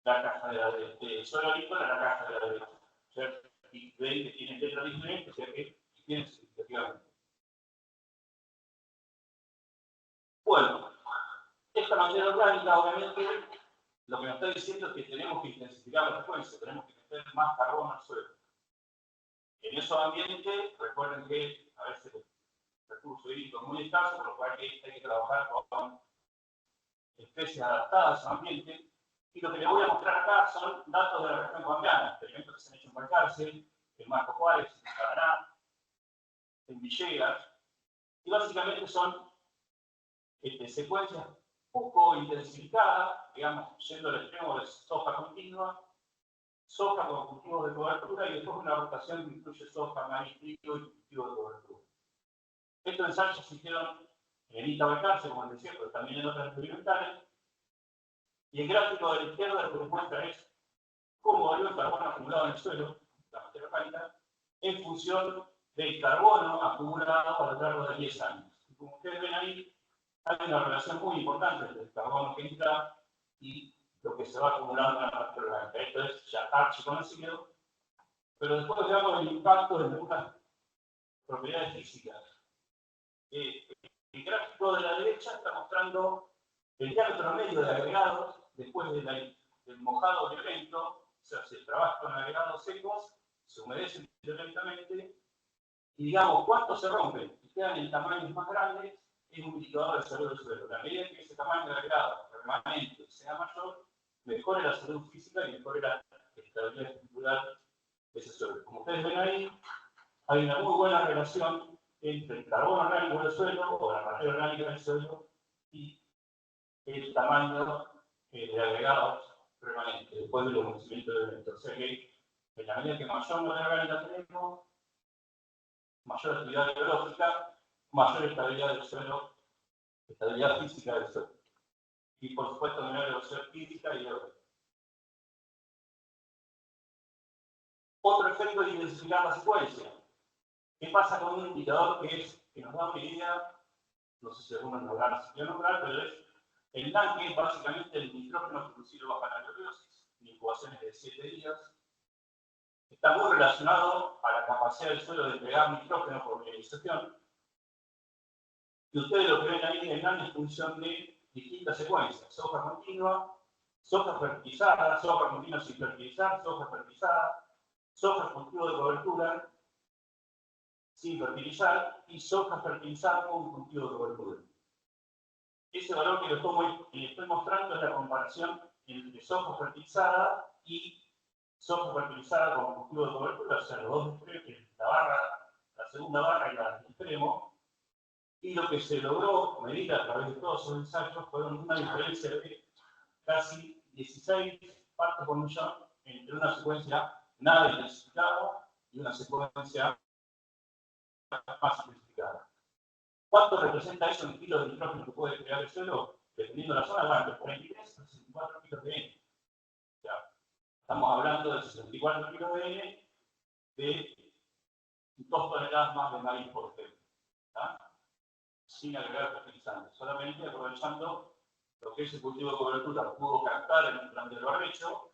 la caja de suelo agrícola a la caja de la derecha. ¿Cierto? Y ven que tienen letras diferentes, o sea que tienen significativamente. Bueno, esta materia orgánica, obviamente, lo que nos está diciendo es que tenemos que intensificar la frecuencia, tenemos que meter más carbono al suelo. En esos ambientes, recuerden que a veces el recurso hídrico es muy escaso, por lo cual hay que trabajar con especies adaptadas a ese ambiente. Y lo que les voy a mostrar acá son datos de la región colombiana, experimentos que se han hecho en Balcarce, en Marco Juárez, en Paraná, en Villegas, y básicamente son secuencias poco intensificadas, digamos, yendo al extremo de soja continua, soja con cultivos de cobertura y después una rotación que incluye soja, maíz, trigo y cultivos de cobertura. Estos ensayos se hicieron en ITA Balcarce, como les decía, pero también en otras experimentales. Y el gráfico de la izquierda lo que nos muestra es cómo varió el carbono acumulado en el suelo, la materia orgánica, en función del carbono acumulado a lo largo de 10 años. Y como ustedes ven ahí, hay una relación muy importante entre el carbono que entra y lo que se va acumulando en la materia orgánica. Esto es ya archiconocido, pero después veamos el impacto de algunas propiedades físicas. El gráfico de la derecha está mostrando el diámetro medio de agregados después del mojado violento, o sea, se trabaja con agregados secos, se humedecen violentamente, y digamos, ¿cuántos se rompen? Y quedan en tamaños más grandes, es un indicador de salud del suelo. A medida que ese tamaño de agregado permanente sea mayor, mejore la salud física y mejore la estabilidad estructural de ese suelo. Como ustedes ven ahí, hay una muy buena relación entre el carbono orgánico del suelo, o la materia orgánica del suelo, y el tamaño de agregados permanentes, después del humedecimiento del elemento. O sea que, en la medida que mayor materia orgánica tenemos, mayor actividad biológica, mayor estabilidad del suelo, estabilidad física del suelo. Y por supuesto, menor erosión física y biológica. Otro efecto de intensificar la secuencia. ¿Qué pasa con un indicador que nos da una idea? No sé si algunos lo habrán asistido a nombrar, pero es el NAN, que es básicamente el nitrógeno producido bajo anaerobiosis, en incubaciones de 7 días. Está muy relacionado a la capacidad del suelo de pegar nitrógeno por mineralización. Y ustedes lo que ven ahí en el NAN es función de distintas secuencias: soja continua, soja fertilizada, soja continua sin fertilizar, soja fertilizada, soja cultivo de cobertura sin fertilizar y soja fertilizada con cultivo de cobertura. Ese valor que les estoy mostrando es la comparación entre soja fertilizada y soja fertilizada con cultivo de cobertura, o sea, los dos extremos, la segunda barra y la extremo. Y lo que se logró medir a través de todos esos ensayos fueron una diferencia de casi 16 partes por millón entre una secuencia nada intensificada y una secuencia más intensificada. ¿Cuánto representa eso en kilos de nitrógeno que puede crear el suelo? Dependiendo de la zona, bueno, de 43 a 64 kilos de N. O sea, estamos hablando de 64 kilos de N de 2 toneladas más de maíz, por ejemplo. ¿Tá? Sin agregar fertilizantes, solamente aprovechando lo que ese cultivo de cobertura pudo captar en un plan del barrecho,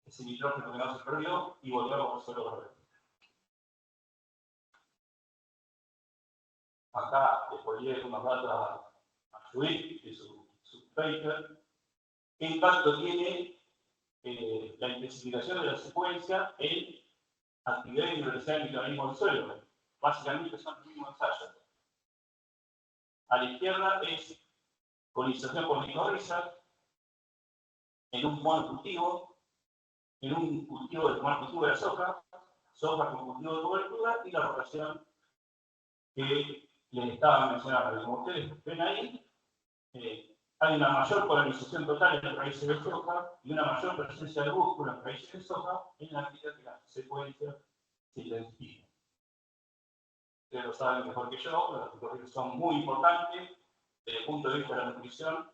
ese nitrógeno que no se perdió, y volvió al suelo verde. Acá les ponía unos datos a Judith de su paper. ¿Qué impacto tiene la intensificación de la secuencia en actividad y diversidad del microorganismo del suelo? Básicamente son los mismos ensayos. A la izquierda es colonización por micorrizas en un monocultivo, en un cultivo de monocultivo de soja con cultivo de cobertura y la rotación que les estaba mencionando. Como ustedes ven ahí, hay una mayor polarización total en raíces de soja y una mayor presencia de búsculo en raíces de soja en la medida que la secuencia se intensifica. Ustedes lo saben mejor que yo, los micorrizas son muy importantes desde el punto de vista de la nutrición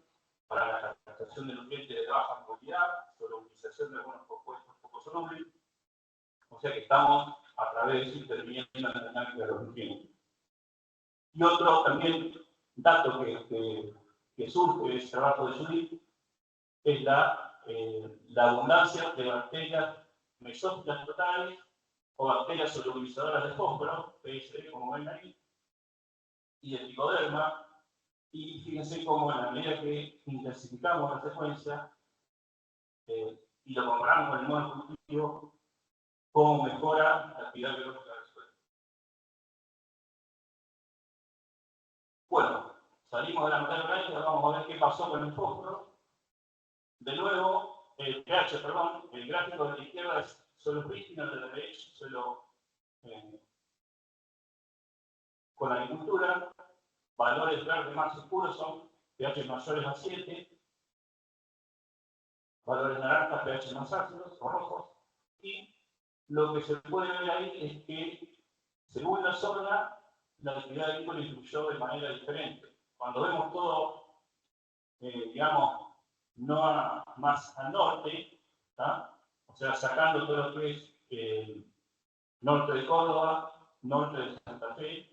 para la captación de nutrientes de baja movilidad, solubilización de algunos compuestos poco solubles. O sea que estamos a través de eso interviniendo en la dinámica de los nutrientes. Y otro también dato que surge de ese trabajo de Judith es la la abundancia de bacterias mesófilas totales o bacterias solubilizadoras de fósforo, PSD, como ven ahí, y el tricoderma. Y fíjense cómo en la medida que intensificamos la secuencia y lo comparamos con el modo cultivo, cómo mejora la actividad biológica del suelo. Bueno, salimos de la materia orgánica, vamos a ver qué pasó con el fósforo. De nuevo, el pH, perdón, el gráfico de la izquierda es suelo prístino, el de la derecha suelo con agricultura. Valores verdes más oscuros son pH mayores a 7, valores naranjas, pH más ácidos o rojos, y lo que se puede ver ahí es que, según la zona, la actividad agrícola influyó de manera diferente. Cuando vemos todo, digamos, no más al norte, ¿tá? O sea, sacando todo lo que es norte de Córdoba, norte de Santa Fe,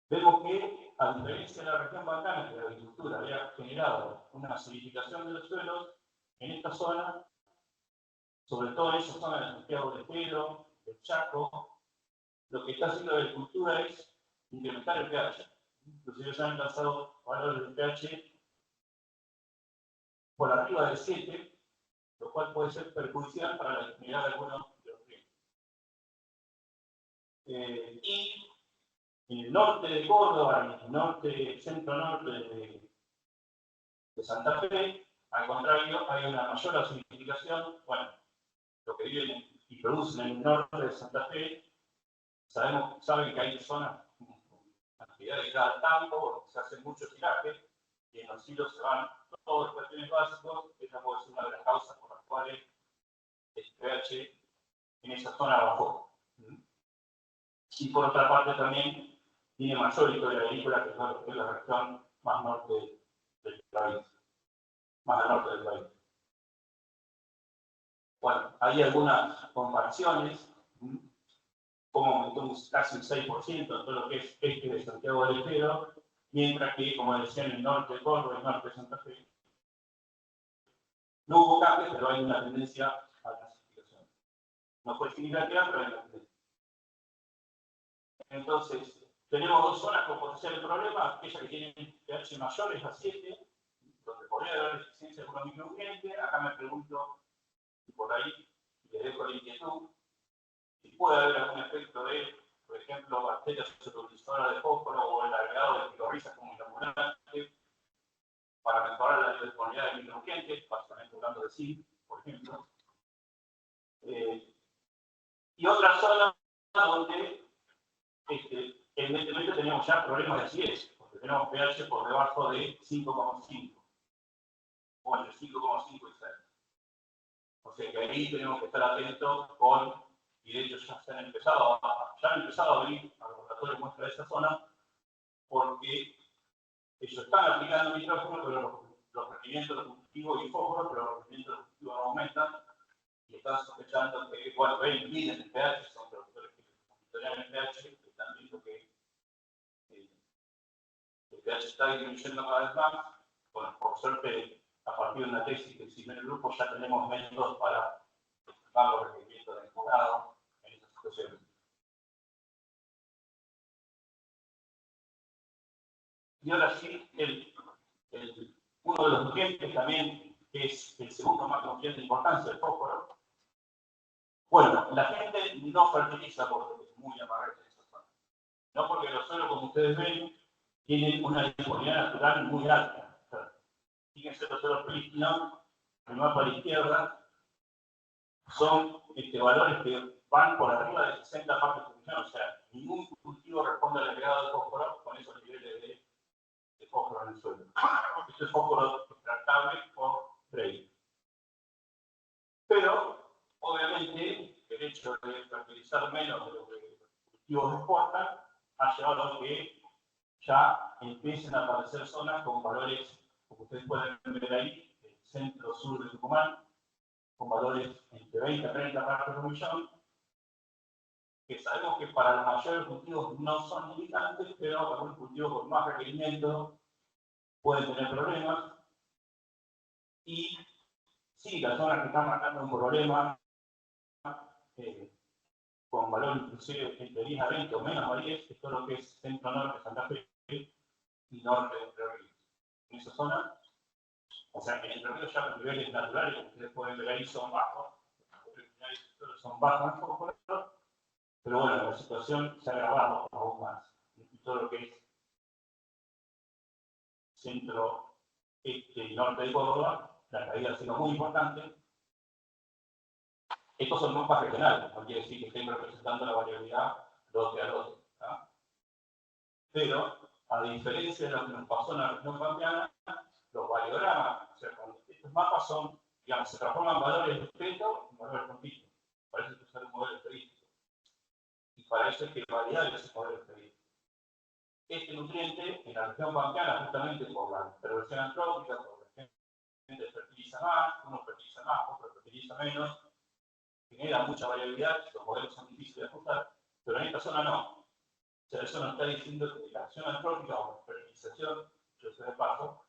vemos que, a diferencia de la región balcana, que la agricultura había generado una acidificación de los suelos, en esta zona, sobre todo en esa zona de Santiago del Estero, del Chaco, lo que está haciendo la agricultura es incrementar el pH. Inclusive se han alcanzado valores de pH por arriba de 7, lo cual puede ser perjudicial para la disponibilidad de algunos de los riesgos. Y en el norte de Córdoba, en el norte, centro-norte de Santa Fe, al contrario, hay una mayor acidificación. Bueno, lo que viven y producen en el norte de Santa Fe, saben que hay zonas con actividad de cada campo, se hace mucho tiraje, y en los silos se van todos los cuestiones básicos. Esa puede ser una de las causas por las cuales el pH en esa zona bajó. Y por otra parte también tiene mayor historia agrícola que es la región más norte del país, más al norte del país. Bueno, hay algunas comparaciones, como aumentó casi un 6% en todo lo que es este de Santiago del Estero, mientras que, como decía, en el norte de Córdoba y el norte de Santa Fe, no hubo cambios, pero hay una tendencia a la acidificación. No fue significativa, pero hay una tendencia. Entonces, tenemos dos zonas con potencial problema, aquellas que tienen pH mayores a 7, donde podría haber deficiencia de un micronutriente. Acá me pregunto, y por ahí les dejo la inquietud, si puede haber algún efecto de, por ejemplo, bacterias solubilizadoras de fósforo o el agregado de picorrizas como inoculante para mejorar la disponibilidad de micronutrientes, básicamente hablando de zinc, por ejemplo. Y otra zona donde evidentemente tenemos ya problemas de acidez, porque tenemos pH por debajo de 5,5, o entre 5,5 y 6. O sea que ahí tenemos que estar atentos con, y de hecho ya han empezado a venir a laboratorios muestra de esa zona, porque ellos están aplicando nitrógeno, pero los rendimientos de cultivo y fósforo, pero los rendimientos de cultivo no aumentan, y están sospechando que, bueno, miden el pH, son productores que monitorean el pH, que están viendo que el pH está disminuyendo cada vez más. Bueno, por suerte, a partir de una tesis que hicimos en el grupo, ya tenemos métodos para estimar los requerimientos del jurado en esas situaciones. Y ahora sí, uno de los nutrientes también, que es el segundo más nutriente de importancia, el fósforo. Bueno, la gente no fertiliza porque es muy amarrete en esa zona. No porque los suelos, como ustedes ven, tienen una disponibilidad natural muy alta. Fíjense los suelos prístinos, el mapa a la izquierda, son valores que van por arriba de 60 partes por millón. O sea, ningún cultivo responde al agregado de fósforo con esos niveles de fósforo en el suelo. Este es fósforo extractable por Frey. Pero, obviamente, el hecho de fertilizar menos de lo que los cultivos exportan ha llevado a que ya empiecen a aparecer zonas con valores, como ustedes pueden ver ahí, el centro-sur de Tucumán, con valores entre 20 a 30 partes por millón, que sabemos que para los mayores cultivos no son limitantes, pero algunos cultivos con más requerimientos pueden tener problemas. Y sí, las zonas que están marcando un problema con valor inclusive entre 10 a 20 o menos a 10, es todo lo que es centro-norte de Santa Fe y norte de Entre Ríos. En esa zona, o sea, en Entre Ríos ya los niveles naturales, que ustedes pueden ver ahí, son bajos, son bajos un poco, pero bueno, la situación se ha agravado aún más. Y todo lo que es centro, este y norte de Córdoba, la caída ha sido muy importante. Estos son mapas regionales, no quiere decir que estén representando la variabilidad lote a lote. ¿Ah? Pero, a diferencia de lo que nos pasó en la región pampeana, los valiogramas, o sea, cuando estos mapas son, digamos, se transforman en valores discretos en valores continuos. Para eso hay que usar un modelo estadístico. Y para eso hay que validar ese modelo estadístico. Este nutriente, en la región pampeana, justamente por la perversión antrópica, por la gente fertiliza más, uno fertiliza más, otro fertiliza menos, genera mucha variabilidad, los modelos son difíciles de ajustar, pero en esta zona no. O sea, eso nos está diciendo que la acción antrópica o la fertilización, yo sé de paso,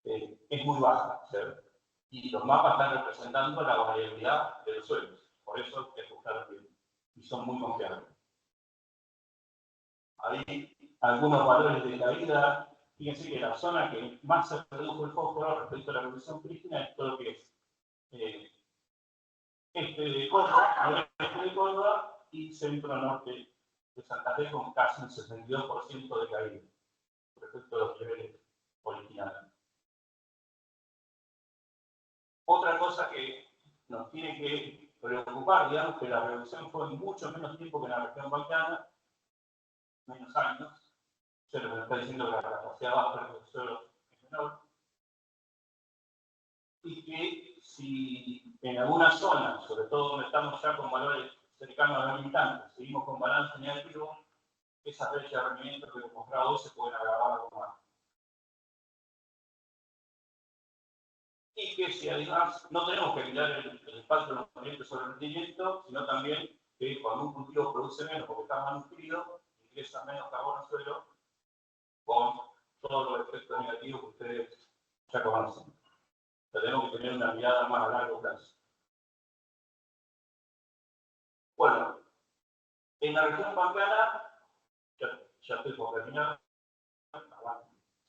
es muy baja, ¿cierto? Y los mapas están representando la variabilidad de los suelos, por eso hay que ajustar bien, y son muy confiables. Hay algunos valores de caída. Fíjense que la zona que más se redujo el fósforo respecto a la revolución prístina es todo lo que es este de Córdoba, noreste de Córdoba y centro-norte de Santa Fe con casi un 62% de caída respecto a los niveles originales. Otra cosa que nos tiene que preocupar, digamos, que la reducción fue en mucho menos tiempo que en la región balcana, menos años. Se nos está diciendo que la capacidad baja del suelo es menor. Y que si en alguna zona, sobre todo donde estamos ya con valores cercanos a los limitantes, seguimos con balance negativo, esas brechas de rendimiento que hemos mostrado hoy se pueden agravar algo más. Y que si además no tenemos que mirar el impacto de los nutrientes sobre el rendimiento, sino también que cuando un cultivo produce menos porque está mal nutrido, ingresa menos carbono al suelo, con todos los efectos negativos que ustedes ya conocen. Tenemos que tener una mirada más a largo plazo. Bueno, en la región pampeana, ya estoy por terminar,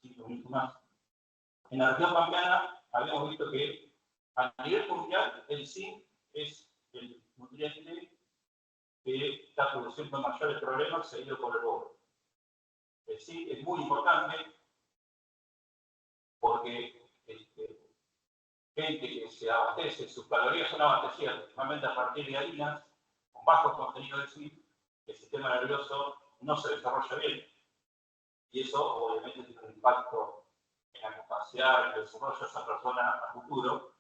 5 minutos más. En la región pampeana habíamos visto que a nivel mundial el zinc es el nutriente que está produciendo mayores problemas seguido por el oro. El zinc es muy importante porque gente que se abastece, sus calorías son abastecidas principalmente a partir de harinas con bajo contenido de zinc, el sistema nervioso no se desarrolla bien. Y eso obviamente tiene un impacto en la capacidad de desarrollo de esa persona a futuro.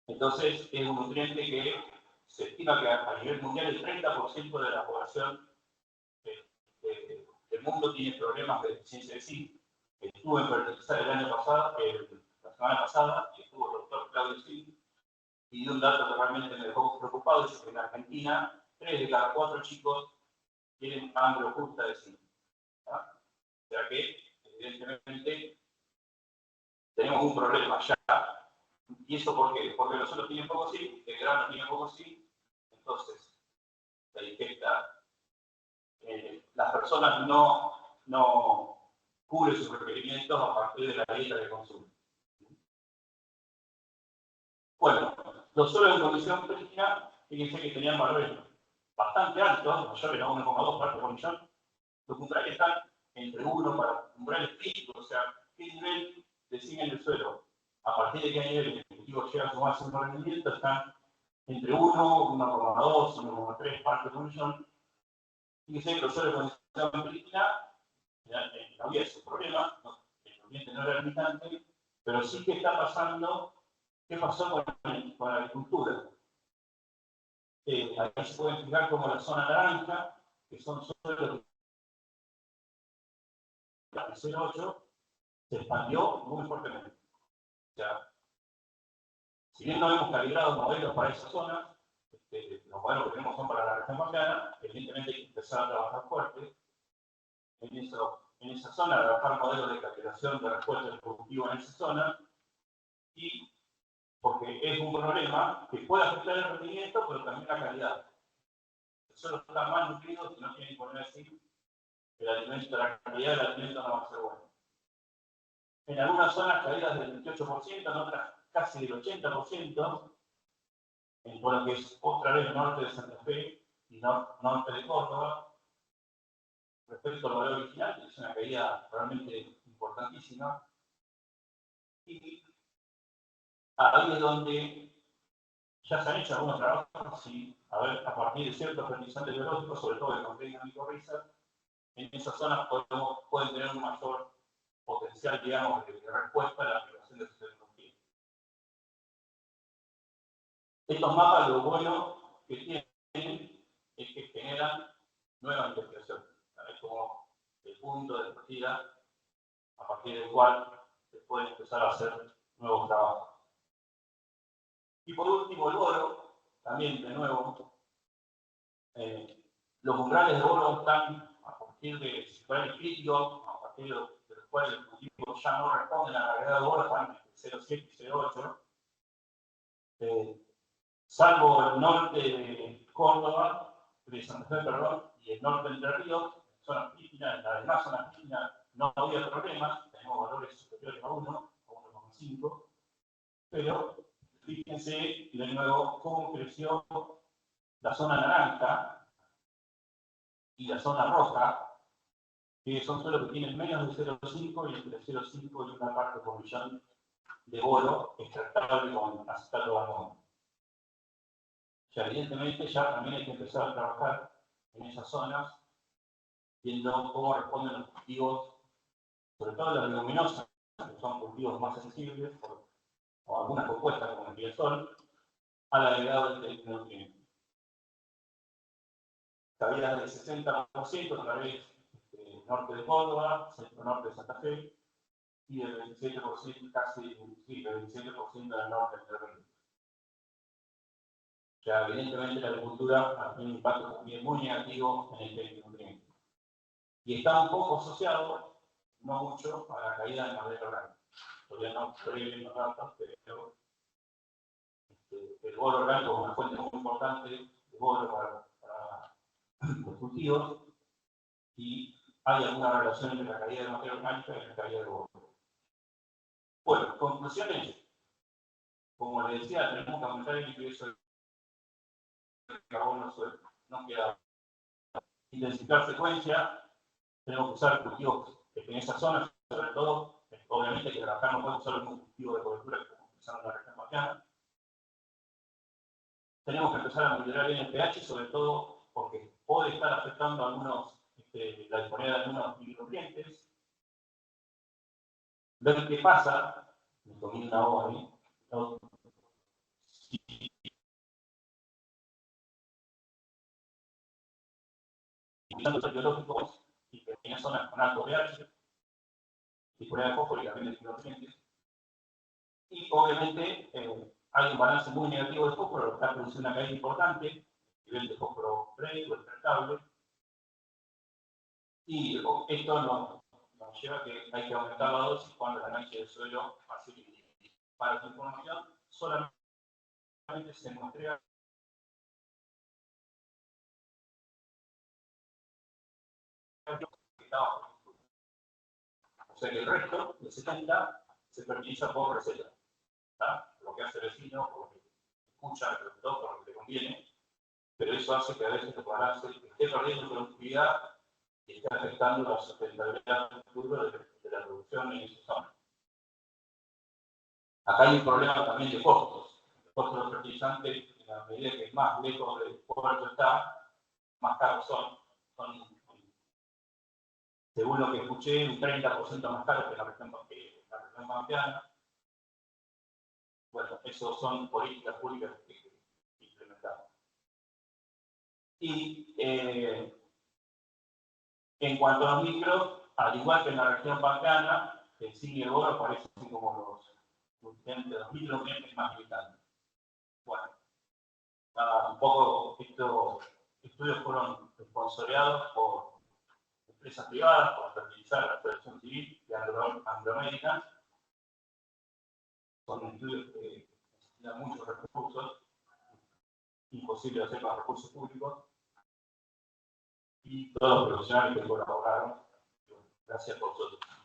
Entonces es un nutriente que se estima que a nivel mundial el 30% de la población del mundo tiene problemas de deficiencia de zinc. Estuve en fertilizar el año pasado, la semana pasada, y estuvo el doctor Claudio Zinc, y dio un dato que realmente me dejó preocupado, es que en Argentina 3 de cada 4 chicos tienen hambre oculta de zinc. ¿Ah? O sea que, evidentemente, tenemos un problema ya. ¿Y eso por qué? Porque los suelos tienen poco zinc, el grano tiene poco zinc, entonces se detecta. Las personas no cubren sus requerimientos a partir de la dieta que consumen. Bueno, los suelos en condición prístina, fíjense que tenían valores bastante altos, mayores a 1,2 partes por millón. Los umbrales están entre 1 para umbrales críticos, o sea, qué nivel de zinc en el suelo. A partir de qué nivel el cultivo llega a su máximo rendimiento, están entre 1, 1,2, 1,3 partes por millón. Fíjense que los suelos en condición prístina no había ese problema, el ambiente no era limitante, pero sí que está pasando. ¿Qué pasó con la agricultura? Ahí se pueden fijar como la zona naranja, que son suelos de 0,8, se expandió muy fuertemente. O sea, si bien no hemos calibrado modelos para esa zona, los modelos que tenemos son para la región pampeana, evidentemente hay que empezar a trabajar fuerte en eso en esa zona, adaptar modelos de captación de respuesta del cultivo en esa zona, y porque es un problema que puede afectar el rendimiento, pero también la calidad. El suelo está mal nutrido, si no tiene que poner así, el alimento, la calidad del alimento no va a ser buena. En algunas zonas caídas del 28%, en otras casi del 80%, en lo que es otra vez norte de Santa Fe y norte de Córdoba, respecto al valor original, que es una caída realmente importantísima. Y ahí es donde ya se han hecho algunos trabajos, y a partir de ciertos fertilizantes biológicos, sobre todo de contenido micorriza, en esas zonas pueden tener un mayor potencial, digamos, de respuesta a la aplicación de sus tecnologías. Estos mapas, lo bueno que tienen es que generan nueva investigación. Es como el punto de partida a partir del cual se puede empezar a hacer nuevos trabajos. Y por último, el boro, también de nuevo, los umbrales de boro están a partir de umbrales críticos, a partir de los cuales los cultivos ya no responden a la gravedad de boro, están entre 0,7 y 0,8. Salvo el norte de Córdoba, de Santa Fe, perdón, y el norte de Entre Ríos, zonas prístinas, en las demás zonas prístinas no había problemas, tenemos valores superiores a 1, a 1,5, pero fíjense de nuevo cómo creció la zona naranja y la zona roja, que son suelos que tienen menos de 0,5 y entre 0,5 y una parte por millón de boro extractable con acetato de amonio. O sea, evidentemente ya también hay que empezar a trabajar en esas zonas, viendo cómo responden los cultivos, sobre todo las leguminosas, que son cultivos más sensibles, o algunas compuestas como el girasol, al agregado del nutriente. Caídas del 60% a través del norte de Córdoba, centro-norte de Santa Fe, y del 27%, casi, sí, del 27% del norte del Río. O sea, evidentemente la agricultura tiene un impacto también muy negativo en el tema nutriente. Y está un poco asociado, no mucho, a la caída del madero orgánico. Todavía no estoy viendo datos, pero el boro orgánico es una fuente muy importante de boro para los cultivos, y hay alguna relación entre la caída de materia orgánica y la caída de boro. Bueno, conclusiones. Como les decía, tenemos que aumentar el ingreso de carbono al suelo. No queda intensificar frecuencia, tenemos que usar cultivos en esas zonas, sobre todo, obviamente que acá no podemos usar un cultivo de cobertura como utilizamos en la región pampeana. Tenemos que empezar a monitorear bien el pH, sobre todo porque puede estar afectando algunos, la disponibilidad de algunos micronutrientes. Ver qué pasa, me comí una hoja ahí, utilizando biológicos y pequeñas zonas con alto pH, disponibilidad de fósforo y también de micronutrientes. Y obviamente hay un balance muy negativo de fósforo, lo que está produciendo una caída importante, el nivel de fósforo previo, descartable. Y esto nos lleva a que hay que aumentar la dosis cuando el análisis del suelo facilite. Para su información, solamente se muestra que estaba. O sea que el resto, el 70, se fertiliza por receta. ¿Tá? Lo que hace el vecino, porque escucha el productor, por lo que le conviene, pero eso hace que a veces el balance esté perdiendo productividad y está afectando la sustentabilidad futura de la producción en esa zona. Acá hay un problema también de costos. El costo de los fertilizantes, en la medida que más lejos del puerto está, más caros son. Según lo que escuché, un 30% más caro que la región pampeana. Bueno, eso son políticas públicas que implementamos. Y en cuanto a los micros, al igual que en la región pampeana, el zinc y el boro aparecen como los micronutrientes más limitantes. Bueno, un poco estos estudios fueron sponsoreados por empresas privadas, como fertilizar la Protección Civil y Anglo American. Son estudios que necesitan muchos recursos, imposible hacer con recursos públicos, y todos los profesionales que colaboraron. Gracias por su atención.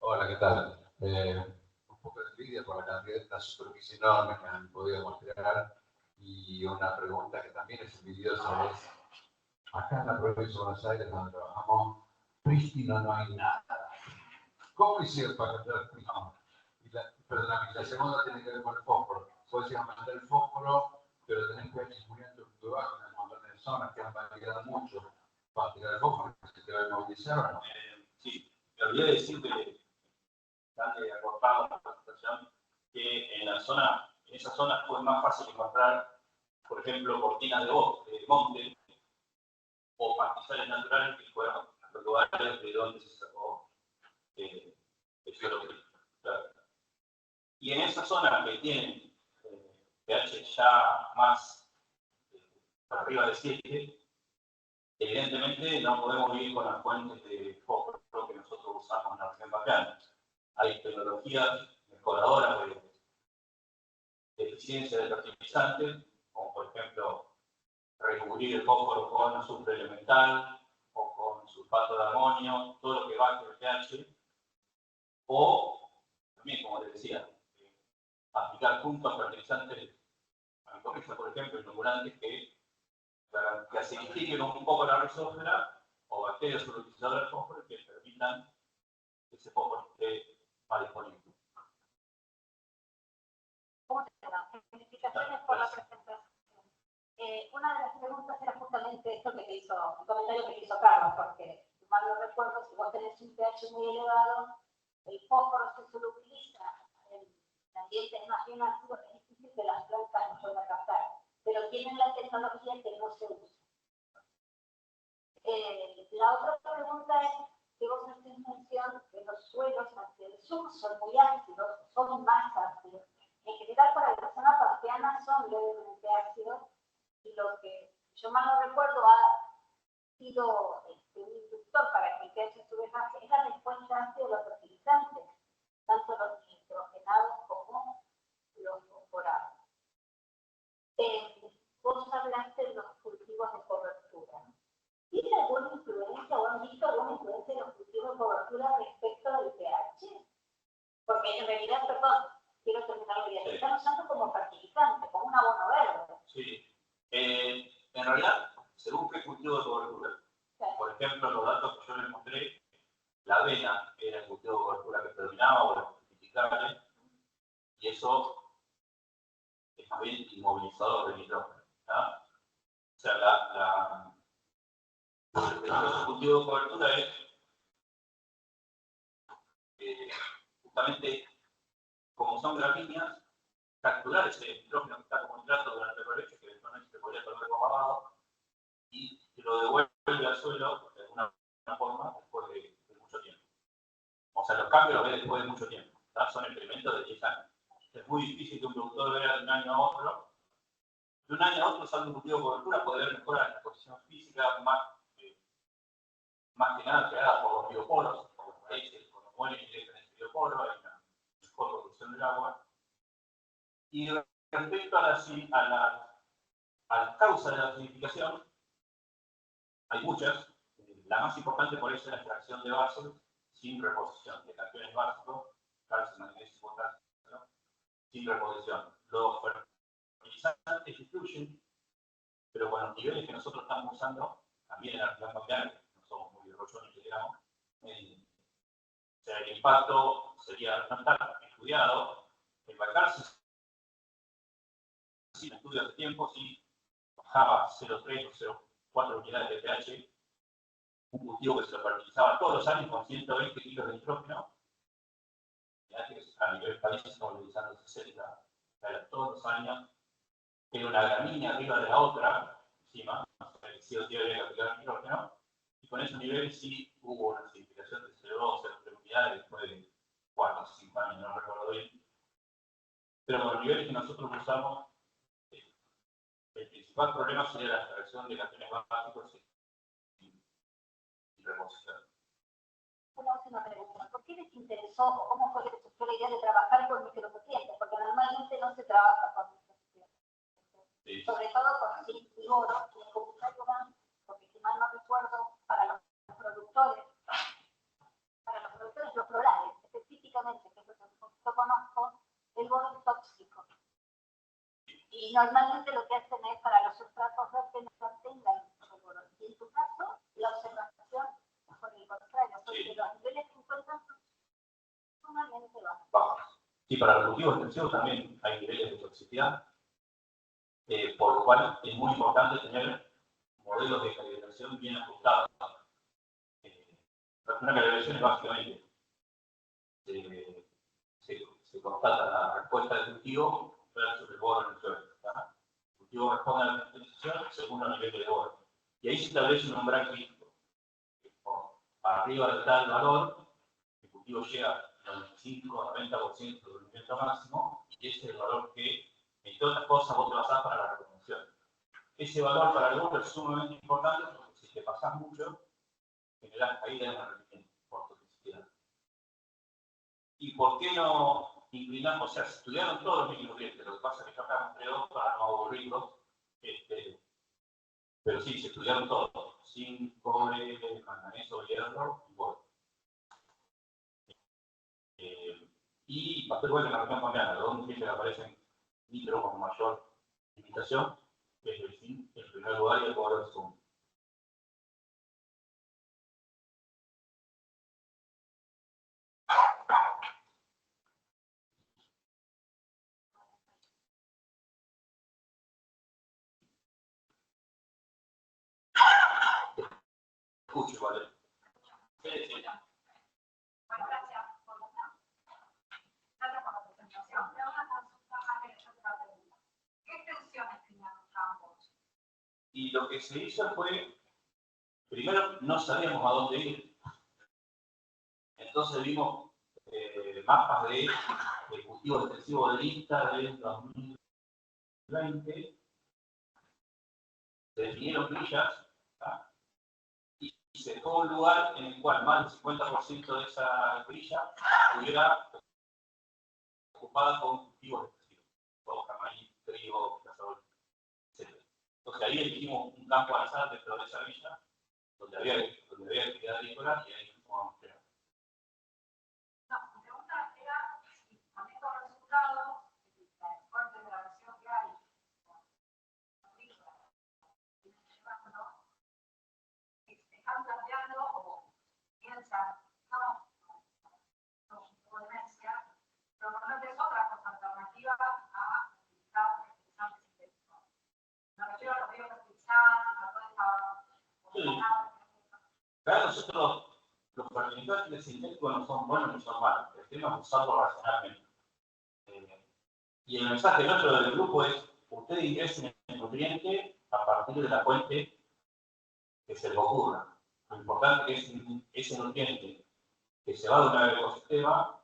Hola, ¿qué tal? Un poco de envidia por la cantidad de esta superficie enorme que han podido mostrar, y una pregunta que también es envidiosa es, acá en la provincia de Buenos Aires, donde trabajamos, prístino no hay nada. ¿Cómo hicieron para encontrar prístino? Perdóname, la segunda tiene que ver con el fósforo. Puedes mandar el fósforo, pero tenés pH muy alto en bajo en un montón de zonas que han variado mucho para tirar el fósforo, que se va a movilizar o no. Sí, me olvidé de decir que bastante acortado la presentación, que en esa zona fue más fácil encontrar, por ejemplo, cortinas de bosque, de monte, o pastizales naturales, que fueron los lugares de donde se sacó el suelo crítico. Claro. Y en esas zonas que tienen pH ya más para arriba de 7, evidentemente no podemos vivir con las fuentes de fósforo que nosotros usamos en la región pampeana. Hay tecnologías mejoradoras de eficiencia de fertilizantes, como por ejemplo recubrir el fósforo con azufre elemental o con sulfato de amonio, todo lo que baje el pH, o también, como les decía, aplicar juntos fertilizantes amicomixa, por ejemplo, inoculantes que acidifiquen un poco la rizósfera o bacterias solubilizadoras de fósforo que permitan que ese fósforo esté más disponible. ¿Cómo se llama? Felicitaciones por la presentación. Una de las preguntas era justamente esto que te hizo, el comentario que te hizo Carlos, porque, si mal no recuerdo, si vos tenés un pH muy elevado, el fósforo se solubiliza en ambientes más bien activos, es difícil que las plantas no puedan captar, pero tienen la tecnología que no se usa. La otra pregunta es que vos haces mención que los suelos anti-sur son muy ácidos, son más ácidos. En general, para la zona pampeana son levemente ácidos, y lo que yo mal no recuerdo ha sido un inductor para que el pH sube más es la respuesta ácida de los fertilizantes, tanto los nitrogenados como los fosforados. Vos hablaste de los cultivos de cobertura. ¿Tiene alguna influencia o han visto alguna influencia de los cultivos de cobertura respecto del pH? Porque en realidad, perdón, quiero terminarlo bien, sí, están usando como fertilizante, como un abono verde. Sí. En realidad, según qué cultivo de cobertura. Sí. Por ejemplo, los datos que yo les mostré, la avena era el cultivo de cobertura que predominaba o era fructificable, y eso es más bien inmovilizador de nitrógeno. O sea, el cultivo de cobertura es justamente, como son gramíneas, capturar ese nitrógeno que está como hidrato durante el colecho, que eventualmente se podría volver como agarrado, y se lo devuelve al suelo de alguna forma después de mucho tiempo. O sea, los cambios los ve después de mucho tiempo. Son experimentos de 10 años. Es muy difícil que un productor vea de un año a otro. De un año a otro, usando un cultivo de cobertura, puede ver mejoras en la posición física, más que nada creada por los bioporos, por los países, cuando mueren y dejan ese bioporo, hay una mejor producción del agua. Y respecto a las causas de la acidificación, hay muchas. La más importante por eso es la extracción de bases sin reposición, de cationes básicos, calcio, magnesio, potasio, sin reposición. Los fertilizantes influyen, pero con los niveles que nosotros estamos usando, también en la región pampeana, no somos muy rollones, digamos, o sea, el impacto sería no estar estudiado, embarcarse sin estudios de tiempo, si bajaba 0,3 o 0,4 unidades de pH, un cultivo que se lo fertilizaba todos los años con 120 kilos de nitrógeno, a nivel país estamos utilizando 60, todos los años era una gramínea arriba de la otra, encima, el CO2 había que aplicar nitrógeno, y con esos niveles sí hubo una acidificación de CO2 en extremidades después de 4 o 5 años, no recuerdo bien. Pero con los niveles que nosotros usamos, el principal problema sería la extracción de cationes básicos y reposición. Una última pregunta. ¿Por qué les interesó o cómo fue que les surgió la idea de trabajar con micronutrientes? Porque normalmente no se trabaja con micronutrientes. Sí. Sobre todo con zinc y oro, que es como un ayudan, porque si mal no recuerdo, para los productores los florales, específicamente, que es lo que yo conozco, el boro es tóxico. Y normalmente lo que hacen es para los sustratos que no tengan el boro. Y en tu caso, la observación es por el contrario, porque sí, los niveles que encuentran son sumamente bajos. Sí, para los cultivos extensivos también hay niveles de toxicidad, por lo cual es muy importante tener modelos de calibración bien ajustados. Una calibración es básicamente se constata la respuesta del cultivo versus el boro en el suelo. El cultivo responde a la fertilización según el nivel de boro. Y ahí se establece un umbral crítico. Arriba de tal valor, el cultivo llega al 95-90% del rendimiento máximo, y ese es el valor que, entre otras cosas, vos te basás para la recomendación. Ese valor para el boro es sumamente importante porque si te pasás mucho, generás caída en el rendimiento por toxicidad. ¿Y por qué no inclinamos? O sea, se estudiaron todos los micronutrientes, lo que pasa es que yo acá mostré dos para no aburrirlos, pero sí, se estudiaron todos: zinc, cobre, manganeso, hierro y boro. Y pasó igual que en la región pampeana, los dos nutrientes que aparecen micro con mayor limitación, que es el zinc en primer lugar y el boro en segundo. Escucho, ¿vale? Sí, sí. Bueno, gracias por la presentación. Pero una consulta más que yo te la pregunto. ¿Qué extensiones tenían los campos? Y lo que se hizo fue, primero no sabíamos a dónde ir, entonces vimos mapas de cultivo extensivo de lista del 2020, se definieron grillas, y se fue a un lugar en el cual más del 50% de esa grilla estuviera ocupada con cultivos extensivos, soja, maíz, trigo, girasol, etc. Entonces ahí elegimos un campo al azar dentro de esa grilla, donde había actividad agrícola, y ahí vamos a crear. No, mi pregunta era si con estos resultados, la fuerte de la versión que hay, están planteando o piensan, no demencia, pero normalmente es otra cosa alternativa a utilizar fertilizantes sintéticos. Me refiero a los biofertilizantes, a toda esta. Claro, nosotros los fertilizantes sintéticos no son buenos ni son malos, el tema es usarlos racionalmente. Y el mensaje nuestro del grupo es: ustedes ingresen el nutriente a partir de la fuente que se les ocurra. Lo importante es que ese nutriente que se va de un ecosistema,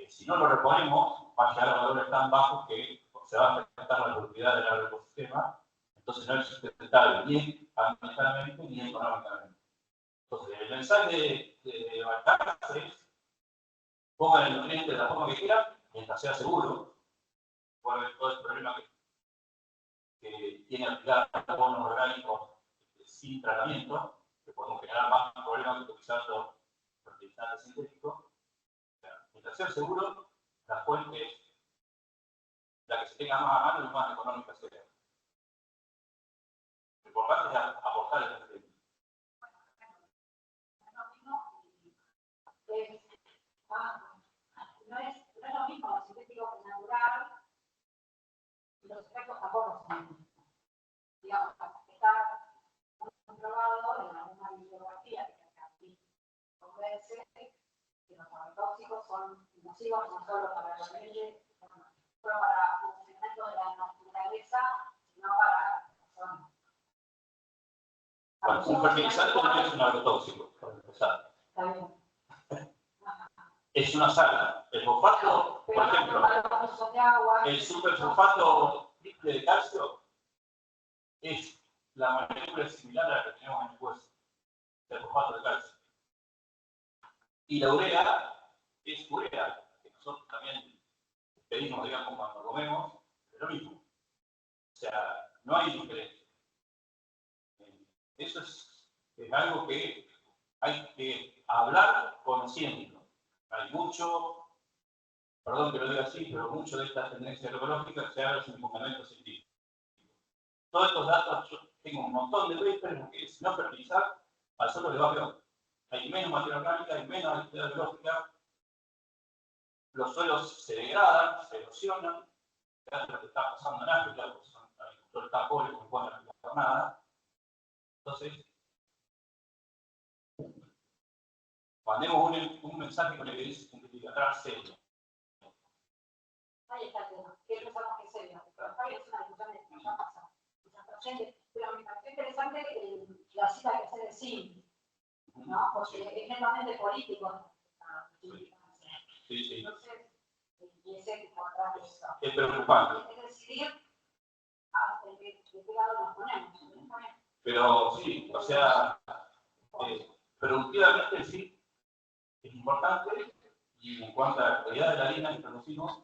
si no lo reponemos, va a llegar a valores tan bajos que se va a afectar la productividad del agroecosistema. Entonces no es sustentable ni ambientalmente ni económicamente. Entonces el mensaje de Balcarce es: pongan el nutriente de la forma que quieran, mientras sea seguro. Por todo el problema que tiene aplicar abonos orgánicos sin tratamiento, que podemos generar más problemas que utilizando fertilizantes sintéticos. Mientras sea seguro, la fuente es la que se tenga más a mano y más económica sea. Lo importante es aportar el nutriente. No es lo mismo lo sintético que natural, los efectos tampoco son, digamos, está comprobado en alguna bibliografía que aquí convence que los agrotóxicos son nocivos no solo para el ambiente, sino para el funcionamiento de la naturaleza. naturaleza, sino para la persona. Bueno, un fertilizante no es un agrotóxico, para empezar. Está bien. Es una sal. El fosfato, por ejemplo, el supersulfato triple de calcio es la molécula similar a la que tenemos en el hueso, el fosfato de calcio. Y la urea es urea, que nosotros también pedimos, digamos, cuando comemos, es lo mismo. O sea, no hay diferencia. Eso es algo que hay que hablar conociendo. Hay mucho, perdón que lo diga así, pero mucho de esta tendencia agroecológica se habla sin fundamento científico. Todos estos datos, yo tengo un montón de papers porque si no fertilizar, al suelo le va peor. Hay menos materia orgánica, hay menos actividad biológica, los suelos se degradan, se erosionan, es lo que está pasando en África, porque son agricultores tan pobres que no pueden aplicar nada. Entonces, mandemos un mensaje con evidencia científica atrás serio. Ahí está el tema. ¿Qué pensamos que es serio? Pero está bien, es una discusión de que ya pasa. Pero me pareció interesante la cita que hace de sí, ¿no? Porque es netamente político. Sí. Entonces, y ese que por atrás de eso. Es preocupante. Es decidir de qué lado nos ponemos. Pero sí, o sea, productivamente sí, es importante. Y en cuanto a la calidad de la harina que producimos,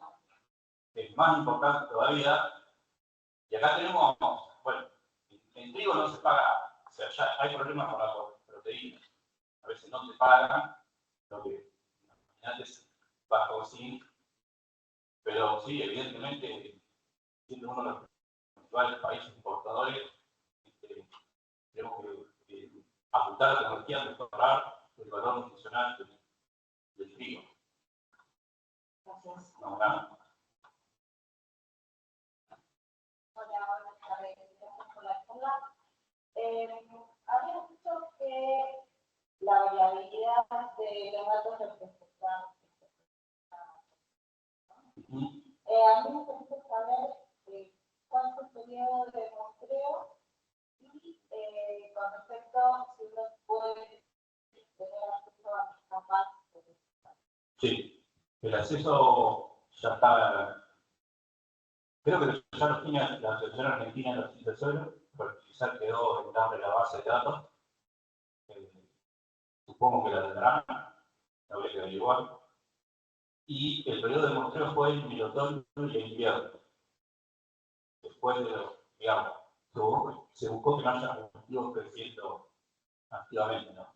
es más importante todavía. Y acá tenemos, bueno, en trigo no se paga, o sea, ya hay problemas con la proteína. A veces no se pagan, lo que antes bajo zinc, pero sí, evidentemente, siendo uno de los principales países importadores, tenemos que apuntar a la tecnología, mejorar el valor nutricional del trigo. Gracias. No, nada. Hola, buenas tardes. Gracias por la charla. Habíamos dicho que la variabilidad de los datos representados. A mí me gustaría saber cuál fue el periodo de muestreo y con respecto a si uno puede tener acceso a capas. Sí, el acceso ya está. Creo que ya lo tiene la Asociación Argentina de los Ciencias del Suelo, porque quizás quedó en la base de datos. Supongo que la tendrán, habría que averiguar. Y el periodo de muestreo fue en el otoño y el invierno. Después de los, digamos, se buscó que no haya cultivos creciendo activamente, ¿no?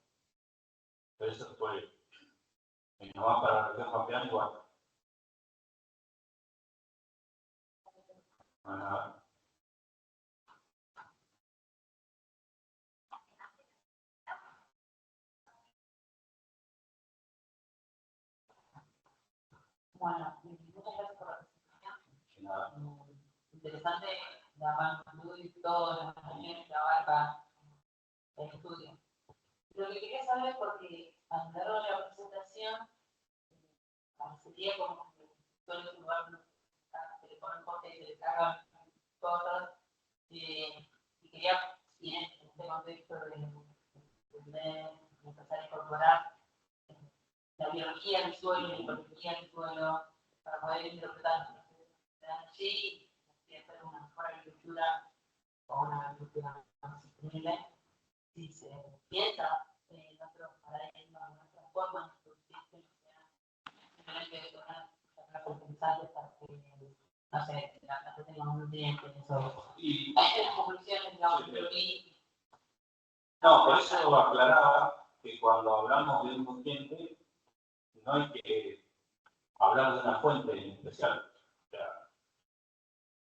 Pero eso fue en Nován para la región pampeana igual. Bueno, muchas gracias por la presentación. Interesante la magnitud y todas las cuestiones que abarca el estudio. Lo que quería saber es porque a lo largo de la presentación parecería como que todo es un lugar que le ponen corte y se le cargan cosas. Y quería, y en este contexto de empezar a incorporar la biología del suelo, la ecología del suelo, para poder interpretar los procesos que se dan allí y hacer una mejor agricultura o una agricultura más sostenible. Si se piensa en nuestros paradigmas, en nuestras formas de producir, que no sean simplemente una compensante para que, no sé, la planta tenga un nutriente, eso. Y las conclusiones, digamos, que lo vi. No, por eso aclaraba que cuando hablamos de un nutriente, no hay que hablar de una fuente en especial. O sea,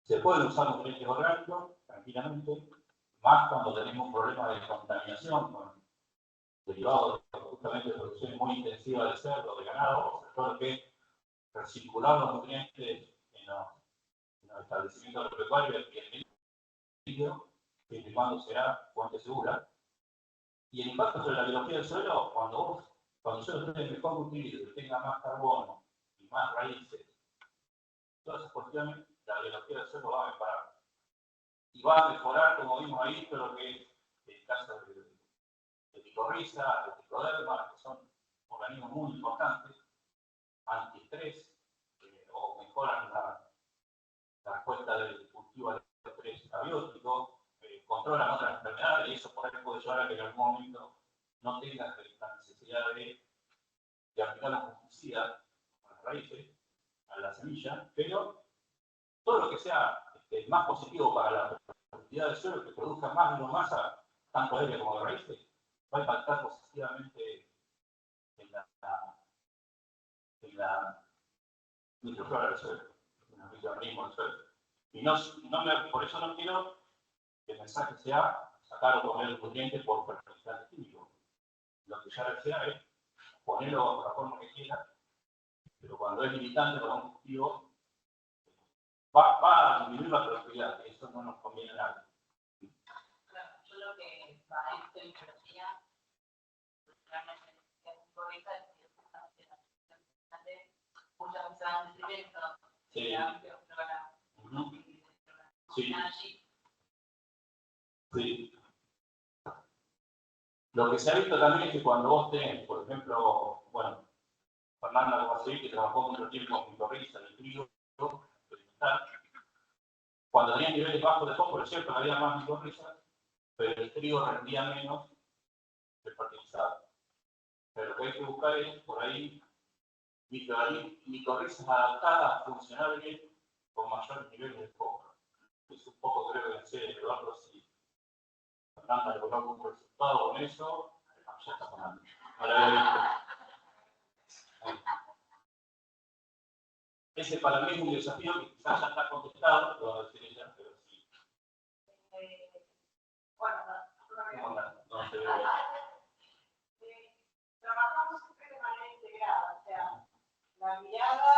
se pueden usar nutrientes orgánicos tranquilamente, más cuando tenemos un problema de contaminación con derivados justamente de producción muy intensiva de cerdo, de ganado, o sea, todo lo que es recircular los nutrientes en los establecimientos agropecuarios y en el medio, siempre y cuando sea fuente segura. Y el impacto sobre la biología del suelo, cuando el suelo esté mejor nutrido, tenga más carbono y más raíces, todas esas cuestiones, la biología del suelo va a mejorar. y va a mejorar, como vimos ahí, todo lo que es el caso de micorriza, de tricoderma, que son organismos muy importantes, antiestrés, o mejoran la respuesta del cultivo al estrés abiótico, controlan otras enfermedades, y eso por ahí puede llevar a que en algún momento no tengas la necesidad de aplicar un fungicida a las raíces, a la semilla, pero todo lo que sea más positivo para la productividad del suelo, que produzca más biomasa, tanto aérea como de raíces, va a impactar positivamente en la microflora del suelo, en el microorganismo del suelo. Y por eso no quiero que el mensaje sea sacar o poner el nutriente por fertilizante químico. Lo que ya desea es ponerlo de la forma que quiera, pero cuando es limitante para un cultivo, va a disminuir la productividad, y eso no nos conviene a nadie. Claro, yo lo que para esto en biología, realmente es correcta, es que muchas veces van a decir esto, sí. Sí. Lo que se ha visto también es que cuando vos tenés, por ejemplo, bueno, Fernanda Covacevic, que trabajó mucho tiempo en micorriza y trigo, experimental, cuando tenía niveles bajos de fósforo, es cierto que había más micorriza, pero el trigo rendía menos que el fertilizado. Pero lo que hay que buscar es, por ahí, micorrizas adaptadas a funcionar bien con mayores niveles de fósforo. Es un poco, creo que en serio, Eduardo, si Fernanda logró algún resultado con eso, ya está sonando. No lo había visto. Ese para mí es un desafío que quizás ya está contestado, lo va a decir ella, pero sí. Trabajamos siempre de manera integrada, o sea, la mirada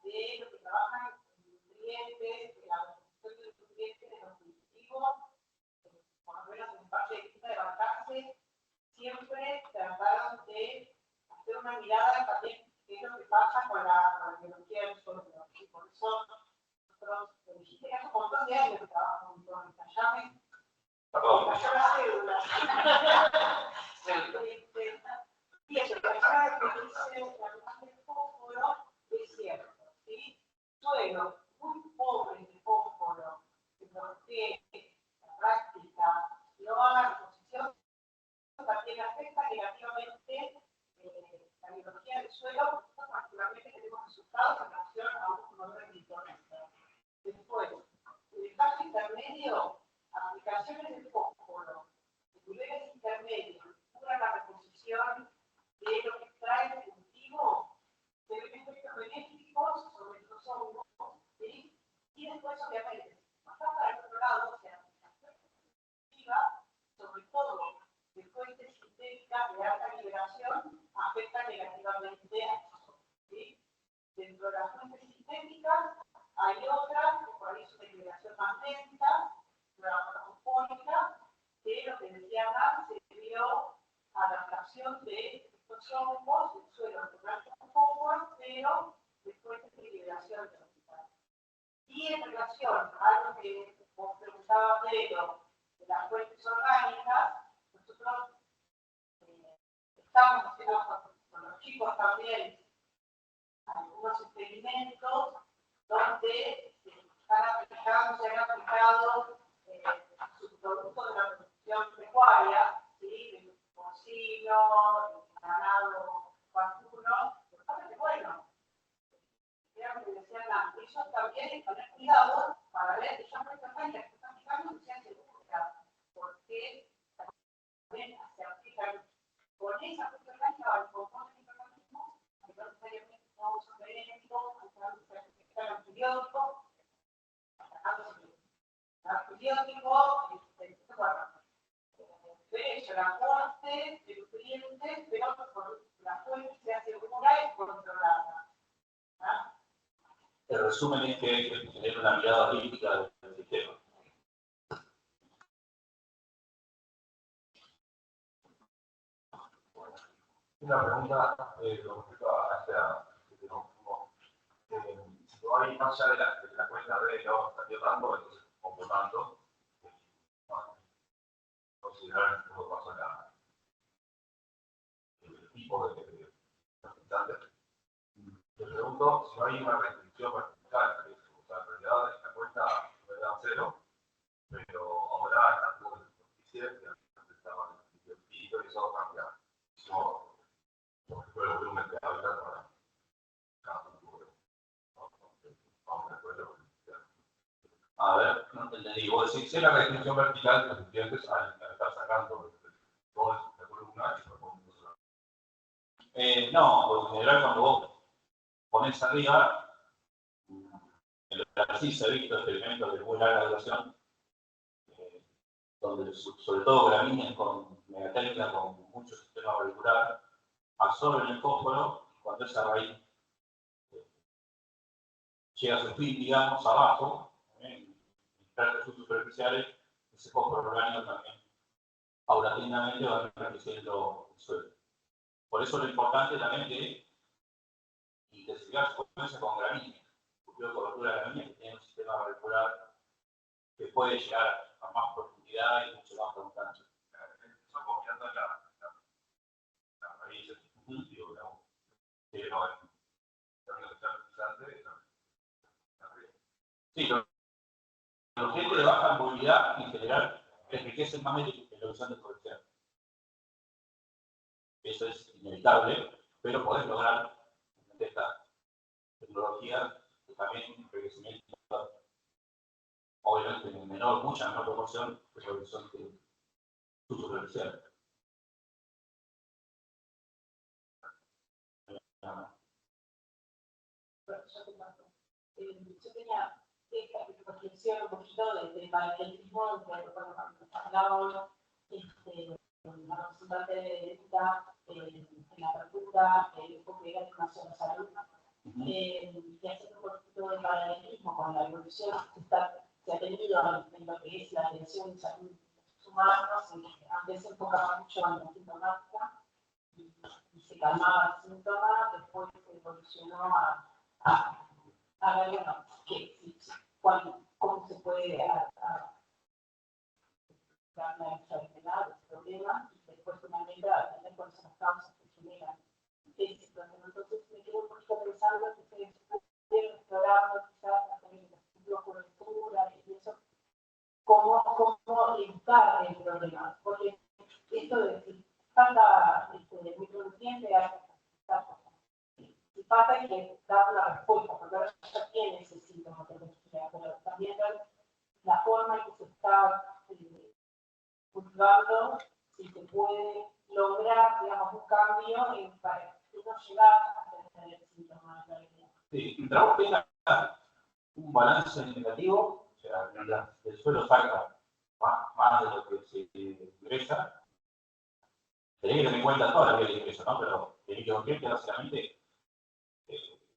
de lo que trabajan nutrientes, de la composición de los nutrientes de los cultivos, por lo menos en parte de bancarse, siempre trataron de hacer una mirada también de qué es lo que pasa con la biología del suelo. Y por eso nosotros, dijiste que hace un montón de años que trabajamos con esta llave. Perdón. Cayó la cédula. Y eso, la llave que dice la imagen del fósforo es cierto, ¿sí? Suelo muy pobre de fósforo, que la práctica no haga reposición, también afecta negativamente la biología del suelo, particularmente tenemos resultados en relación a un modelo de microorganismos. Después, en el caso intermedio, aplicaciones de fósforo, en niveles intermedios, cubran la reposición de lo que extrae el cultivo, se ven efectos benéficos sobre los hongos, ¿sí? Y después, obviamente, está para el otro lado, o sea, sobre todo de fuentes sintéticas de alta liberación, afectan negativamente a nosotros, ¿sí? Dentro de las fuentes sintéticas hay otras que por ahí son de liberación más lenta, la monofónica, que lo que decía más se vio adaptación de estos hongos del suelo natural con fósforo, pero de fuentes de liberación tropical. Y en relación a algo que vos preguntabas de las fuentes orgánicas, nosotros estamos haciendo con los chicos también algunos experimentos donde se han aplicado subproductos de la producción pecuaria, ¿sí? De porcino, de ganado vacuno, bueno, creo que decían antes, ellos también hay que tener cuidado para ver que ya no hay campañas que están aplicando que sean seguras, porque también se aplican con esa fuente orgánica o el compost de microorganismos, que no necesariamente no son benéficos, se aplican antibióticos, bueno, de hecho, el aporte de nutrientes, pero por la fuente se asegura y controlada. ¿Ah? El resumen es que hay que tener una mirada crítica del sistema. Una pregunta con respecto a si no hay más allá de la cuenta B, no salió tanto, entonces computando, considerar en todo caso el tipo de fertilizante. Te pregunto si no hay una restricción vertical, que o sea, en realidad esta cuenta no era cero, pero ahora está todo en superficie y antes estaba en el piso y eso cambia. No, por ejemplo, el volumen de hábitat para cada tipo de. Vamos a ver, A ver, no te entendí. Vos decís, si la restricción vertical que los estudiantes al estar sacando todo la columna y proponiendo no, porque en general cuando vos pones arriba, así se ha visto experimentos de muy larga duración, donde sobre todo gramíneas con megatécnica, con mucho sistema auricular, absorben el fósforo y cuando esa raíz llega a su fin, digamos, abajo, en sus superficiales, ese fósforo orgánico también paulatinamente va enriqueciendo el suelo. Por eso lo importante también es intensificar su frecuencia con gramíneas, cultivo de cobertura de gramíneas que tiene un sistema auricular que puede llegar a más profundidad y mucho más constante. Estamos mirando las raíces del cultivo, digamos, pero en términos de fertilizante, sí, los gente de baja movilidad en general enriquecen más el horizonte comercial. Eso es inevitable, pero podés lograr mediante esta tecnología que también enriquecimiento, obviamente en mucha menor proporción que el horizonte superficial. Yo tenía esta reflexión un poquito del paralelismo entre cuando hablábamos la representante de ETA en la apertura, porque era una sola salud, y haciendo un poquito de paralelismo con la evolución que se ha tenido en lo que es la atención de salud humanos, en que antes se enfocaba mucho en la sintomática y se calmaba el síntoma, después se evolucionó a ver, bueno, cómo se puede dar la enfermedad, el problema, y después finalmente atender cuáles son las causas que generan esa situación. Entonces me quedo un poquito pensando que ustedes estuvieron explorando quizás a través de la cobertura y eso, cómo educar el problema, porque esto de que falta micronutriente y falta que dar una respuesta, porque ahora ya tiene ese síntoma de energía, pero también ver la forma en que se está cultivando, si se puede lograr, digamos, un cambio para que no llegar a tener el síntoma de la energía. Sí, mientras vos tengas un balance negativo, o sea, el suelo saca más de lo que se ingresa, tenés que tener en cuenta toda la vida de ingreso, ¿no? Pero tenés que ver que básicamente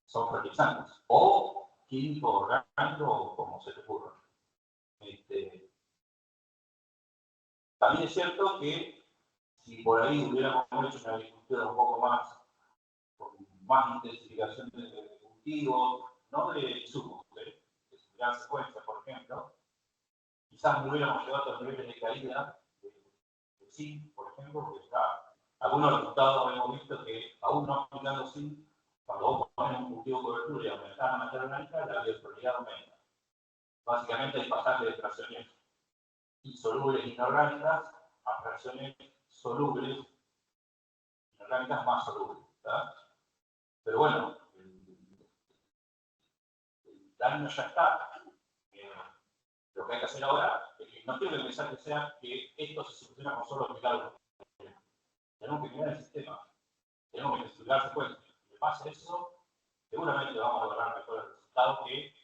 son fertilizantes o químicos orgánicos, como se te ocurra. También es cierto que si por ahí hubiéramos hecho una agricultura un poco más, con más intensificación de cultivos, no de insumos, de seguridad secuencia, por ejemplo, quizás no hubiéramos llegado a estos niveles de caída de zinc, por ejemplo, porque ya algunos resultados hemos visto que aún no aplicando zinc, cuando vos pones un cultivo de cobertura y aumentás la materia orgánica, la biodisponibilidad aumenta. Básicamente hay pasaje de fracciones insolubles inorgánicas a fracciones solubles inorgánicas más solubles, ¿verdad? Pero bueno, el daño ya está. Lo que hay que hacer ahora es que no quiero pensar que sea que esto se soluciona con solo aplicar. Tenemos que mirar el sistema, tenemos que estudiar secuencias. Si pasa eso, seguramente vamos a lograr mejores resultados que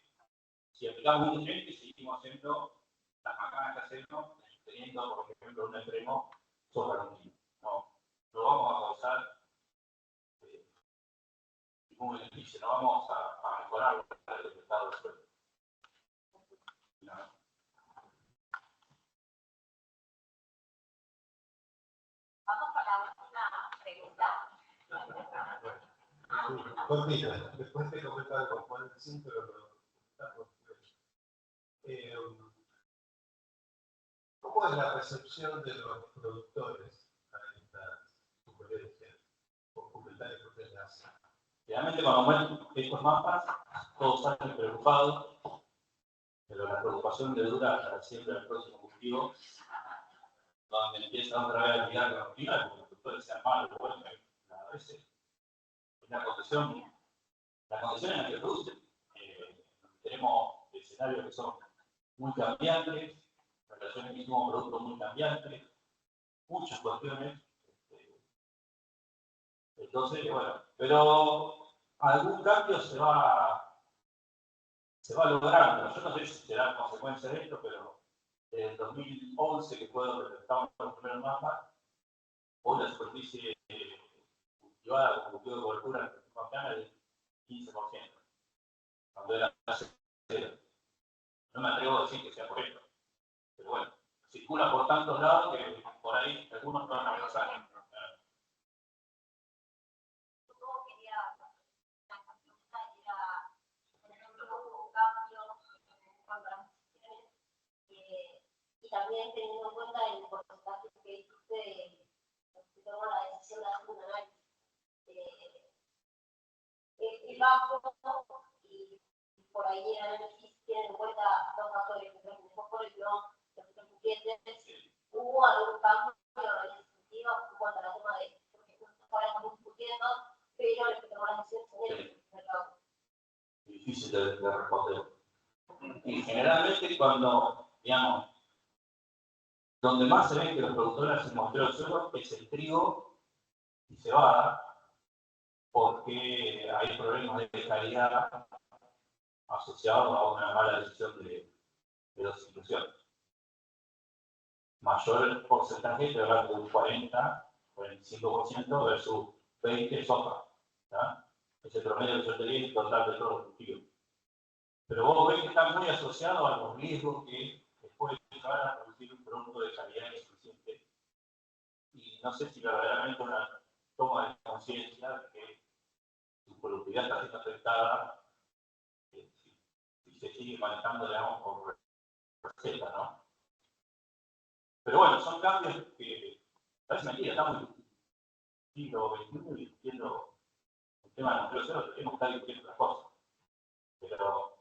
si aplicamos un nutriente y seguimos haciendo las macanas que hacemos, teniendo, por ejemplo, un extremo sobre un no vamos a causar ningún beneficio, no vamos a mejorar el estado del suelo. Vamos con la última pregunta. Cortita, después te comentaba con Juan el 5, pero ¿cómo ¿Cómo es la recepción de los productores a estas sugerencias o comentarios que ustedes hacen? Realmente cuando muestran estos mapas, todos salen preocupados, pero la preocupación le dura hasta siempre el próximo cultivo, donde empieza otra vez a mirar con los primeros, porque los productores sean malos, bueno, a veces es la condición en la que producen. Tenemos escenarios que son muy cambiantes, relaciones del mismo producto muy cambiantes, muchas cuestiones. Entonces, bueno, pero algún cambio se va logrando. Yo no sé si será consecuencia de esto, pero desde el 2011, que fue donde presentamos los primeros mapas, hoy la superficie cultivada con cultivo de cobertura en el Pampeana es del 15%, cuando era 0. No me atrevo a decir que sea por esto, pero bueno, circula por tantos lados que por ahí algunos no van a los años. Y también teniendo en cuenta el porcentaje que dijiste, que tomó la decisión de hacer un análisis. Es bajo y por ahí el análisis tiene en cuenta dos factores, que son mejores y no los contribuyentes. ¿Hubo algún cambio en ese sentido en cuanto a la toma de, porque ahora estamos discutiendo, pero el que tomó la decisión es el mercado? Difícil de responder. Y generalmente cuando, digamos, donde más se ve que los productores hacen muestreo de suelo es el trigo y cebada, porque hay problemas de calidad asociados a una mala decisión de dosificación. Mayor el porcentaje, pero hablar de un 45% versus 20% soja. Es el promedio que yo tenía total de todos los cultivos. Pero vos ves que está muy asociado a los riesgos que después llevar a producir un producto de calidad insuficiente. Y no sé si verdaderamente una toma de conciencia de que su productividad está siendo afectada si se sigue manejando, digamos, por receta, ¿no? Pero bueno, son cambios que parece mentira, estamos en el siglo XXI discutiendo el tema de los precios, tenemos que estar discutiendo las cosas. Pero